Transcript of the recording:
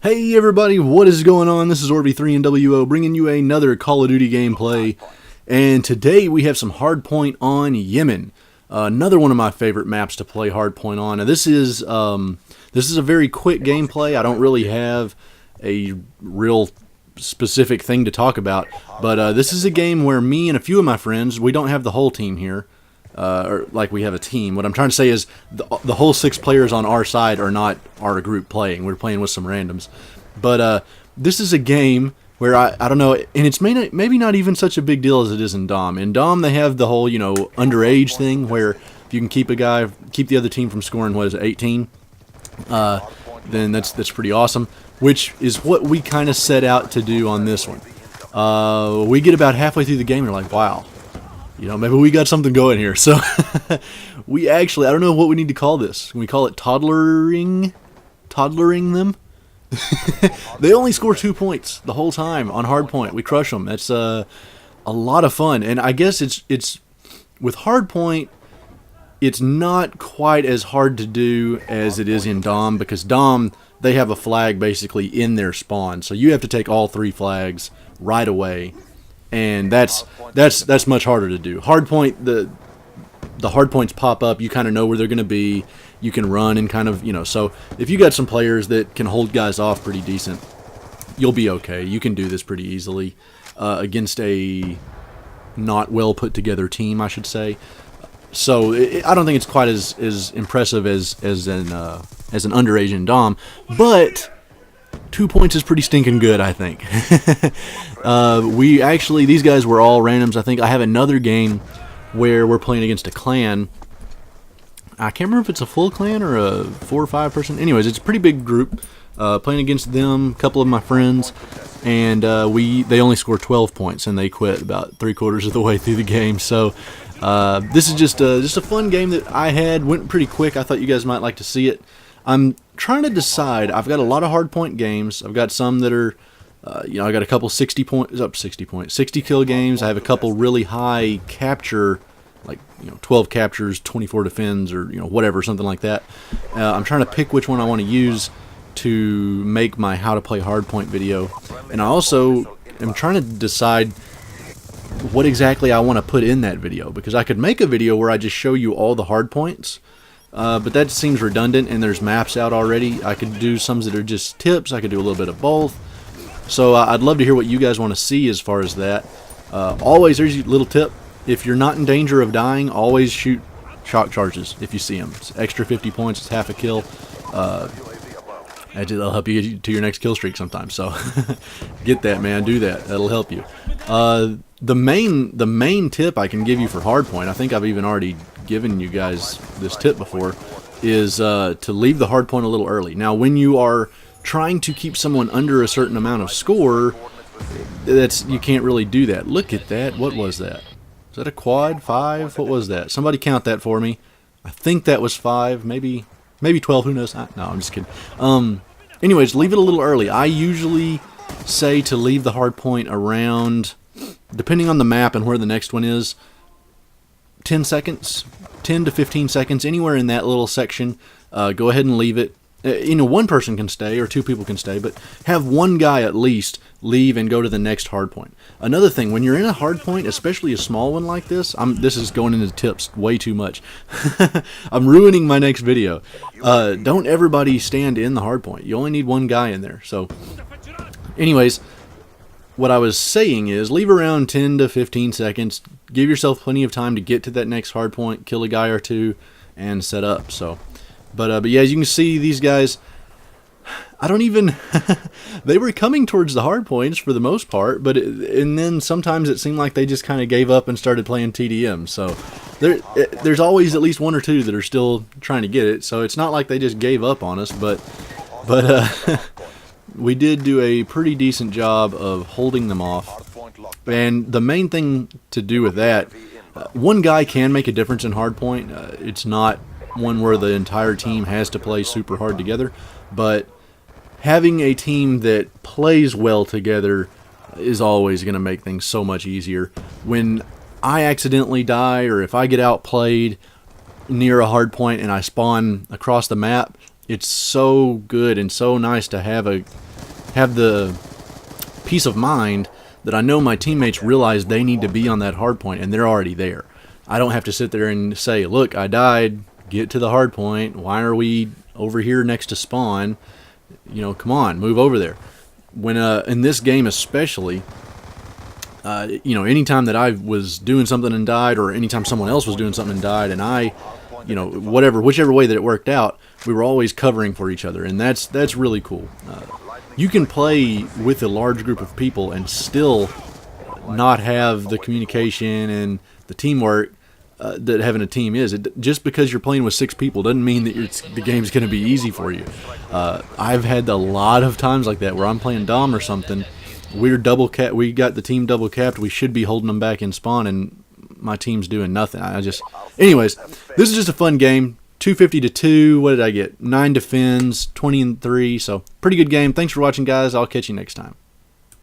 Hey everybody, what is going on? This is Orby3NWO bringing you another Call of Duty gameplay, and today we have some Hardpoint on Yemen. Another one of my favorite maps to play Hardpoint on. Now this is a very quick gameplay. I don't really have a real specific thing to talk about, but this is a game where me and a few of my friends, we don't have the whole team here. Or like we have a team. What I'm trying to say is the whole 6 players on our side are not our group playing. We're playing with some randoms. But this is a game where I don't know, and it's maybe not even such a big deal as it is in Dom. In Dom they have the whole, underage thing where if you can keep the other team from scoring, what is it, 18? Then that's pretty awesome, which is what we kind of set out to do on this one. We get about halfway through the game and we're like, wow. Maybe we got something going here. So, we actually, I don't know what we need to call this. Can we call it toddlering? Toddlering them? They only score 2 points the whole time on Hardpoint. We crush them. That's a lot of fun. And I guess it's with Hardpoint, it's not quite as hard to do as it is in Dom, because Dom, they have a flag basically in their spawn. So you have to take all 3 flags right away. And that's much harder to do. Hardpoint, the hardpoints pop up. You kind of know where they're going to be. You can run and kind of, So if you got some players that can hold guys off pretty decent, you'll be okay. You can do this pretty easily against a not well put together team, I should say. So I don't think it's quite as impressive as an underage in Dom, but 2 points is pretty stinking good, I think. These guys were all randoms. I think I have another game where we're playing against a clan. I can't remember if it's a full clan or a 4 or 5 person. Anyways, it's a pretty big group. Playing against them, a couple of my friends, and they only scored 12 points, and they quit about 3/4 of the way through the game. So this is just a fun game that I had. Went pretty quick. I thought you guys might like to see it. I'm trying to decide. I've got a lot of Hardpoint games. I've got some that are, I got a couple 60 kill games. I have a couple really high capture, like 12 captures, 24 defends, or whatever, something like that. I'm trying to pick which one I want to use to make my how to play Hardpoint video, and I also am trying to decide what exactly I want to put in that video, because I could make a video where I just show you all the Hardpoints. But that seems redundant, and there's maps out already. I could do some that are just tips. I could do a little bit of both. So I'd love to hear what you guys want to see as far as that. Always, there's a little tip. If you're not in danger of dying, always shoot shock charges if you see them. It's extra 50 points. It's half a kill. That'll help you get to your next kill streak sometimes. So get that, man. Do that. That'll help you. The main tip I can give you for Hardpoint, I think I've even already given you guys this tip before, is to leave the Hardpoint a little early. Now, when you are trying to keep someone under a certain amount of score, you can't really do that. Look at that. What was that? Is that a quad? 5? What was that? Somebody count that for me. I think that was 5, maybe 12. Who knows? No, I'm just kidding. Anyways, leave it a little early. I usually say to leave the Hardpoint around, depending on the map and where the next one is, 10 seconds, 10 to 15 seconds, anywhere in that little section. Go ahead and leave it. One person can stay, or 2 people can stay, but have one guy at least leave and go to the next Hardpoint. Another thing, when you're in a Hardpoint, especially a small one like this, this is going into tips way too much. I'm ruining my next video. Don't everybody stand in the Hardpoint. You only need one guy in there. So, anyways, what I was saying is leave around 10 to 15 seconds. Give yourself plenty of time to get to that next Hardpoint, kill a guy or 2, and set up. So, but yeah, as you can see, these guys, I don't even, they were coming towards the Hardpoints for the most part, and then sometimes it seemed like they just kind of gave up and started playing TDM. So there's always at least 1 or 2 that are still trying to get it. So it's not like they just gave up on us, but we did do a pretty decent job of holding them off. And the main thing to do with that, one guy can make a difference in Hardpoint. It's not one where the entire team has to play super hard together, but having a team that plays well together is always going to make things so much easier. When I accidentally die, or if I get outplayed near a hard point and I spawn across the map, it's so good and so nice to have have the peace of mind that I know my teammates realize they need to be on that hard point, and they're already there. I don't have to sit there and say, look, I died, get to the hard point, why are we over here next to spawn? You know, come on, move over there. When in this game especially, you know, anytime that I was doing something and died, or anytime someone else was doing something and died, and I, you know, whichever way that it worked out, we were always covering for each other, and that's really cool. You can play with a large group of people and still not have the communication and the teamwork that having a team is. Just because you're playing with 6 people doesn't mean that the game's going to be easy for you. I've had a lot of times like that where I'm playing Dom or something. We got the team double capped. We should be holding them back in spawn, and my team's doing nothing. Anyways, this is just a fun game. 250 to 2. What did I get? 9 defends, 20 and 3. So pretty good game. Thanks for watching, guys. I'll catch you next time.